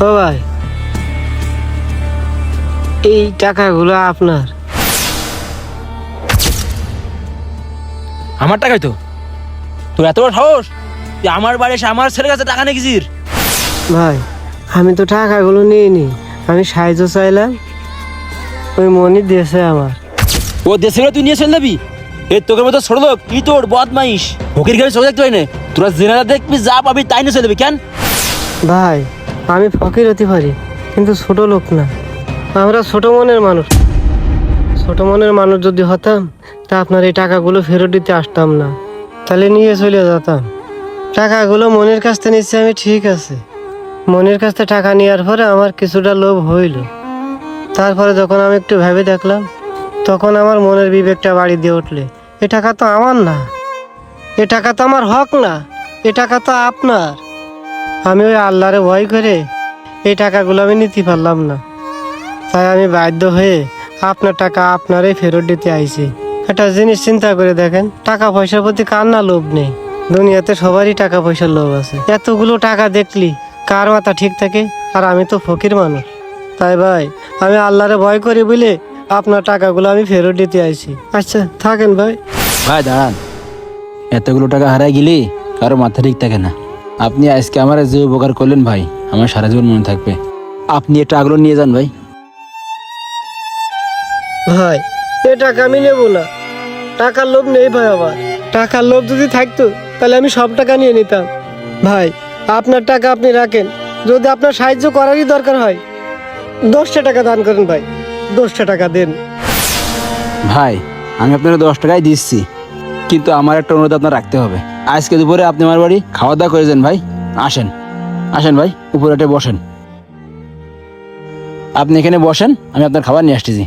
ও ভাই, এই টাকাগুলো আপনার। আমার টাকাই তো, তোর এত বড় সাহস তুই আমার বাড়ি এসে আমার ছেলের কাছে টাকা নিয়েছিস? ভাই, আমি তো টাকাগুলো নিইনি, আমি সাহায্য চাইলাম, ওই মনি দিয়েছে আমার। ও দেশে তুই নিয়ে চলে যাবি? এর তোকে মতো ছোট লোক কি তোর বদমাইশ ফকির গাড়ি চলে দেখতে হয় না, তোরা জেনারা দেখবি যা পাবি তাই নিয়ে চলে যাবি কেন? ভাই, আমি ফকির হতে পারি কিন্তু ছোট লোক না, আমরা ছোট মনের মানুষ। ছোট মনের মানুষ যদি হতাম তা আপনার এই টাকাগুলো ফেরত দিতে আসতাম না, তাহলে নিয়ে চলে যেতাম। টাকাগুলো মনের কাছ থেকে নিচ্ছে আমি, ঠিক আছে। মনের কাছ থেকে টাকা নেওয়ার পরে আমার কিছুটা লোভ হইল, তারপরে যখন আমি একটু ভেবে দেখলাম তখন আমার মনের বিবেকটা বাড়ি দিয়ে উঠলে এ টাকা তো আমার না, এ টাকা তো আমার হক না, এ টাকা তো আপনার। আমি ওই আল্লাহরে ভয় করে এই টাকাগুলো আমি নিতে পারলাম না, তাই আমি বাধ্য হয়ে আপনার টাকা আপনারই ফেরত দিতে আইছি। একটা জিনিস চিন্তা করে দেখেন, টাকা পয়সার প্রতি কার না লোভ নেই? দুনিয়াতে সবারই টাকা পয়সার লোভ আছে। এতগুলো টাকা দেখলি কার মাথা ঠিক থাকে? আর আমি তো ফকির মানুষ, তাই ভাই আমি আল্লাহরে ভয় করি বলে আপনার টাকাগুলো আমি ফেরত দিতে আইছি। আচ্ছা থাকেন ভাই। ভাই দাঁড়ান, এতগুলো টাকা হারাই গেলে কারো মাথা ঠিক থাকে না। আপনি আজকে আমার যে উপকার করলেন ভাই, আমার সারা জীবন মনে থাকবে। আপনি এই টাকাগুলো নিয়ে যান ভাই। ভাই, এ টাকা আমি নেবো না, টাকার লোভ নেই ভাই আমার। টাকার লোভ যদি থাকতো তাহলে আমি সব টাকা নিয়ে নিতাম। ভাই, আপনার টাকা আপনি রাখেন, যদি আপনার সাহায্য করারই দরকার হয় 10টা টাকা দান করেন ভাই, 10টা টাকা দেন। ভাই আমি আপনাকে 10 টাকাই দিচ্ছি, কিন্তু আমার একটা অনুরোধ আপনার রাখতে হবে। আজকে দুপুরে আপনি আমার বাড়ি খাওয়া দাওয়া করে যান ভাই। আসেন আসেন ভাই, উপরে উঠে বসেন। আপনি এখানে বসেন, আমি আপনার খাবার নিয়ে আসতেছি।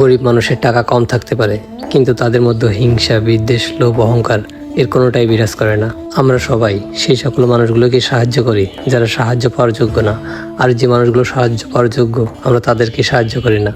গরিব মানুষের টাকা কম থাকতে পারে, কিন্তু তাদের মধ্যে হিংসা, বিদ্বেষ, লোভ, অহংকার এর কোনোটাই বিরাজ করে না। আমরা সবাই সেই সকল মানুষগুলোকে সাহায্য করি যারা সাহায্য পাওয়ার যোগ্য না, আর যে মানুষগুলো সাহায্য পাওয়ার যোগ্য আমরা তাদেরকে সাহায্য করি না।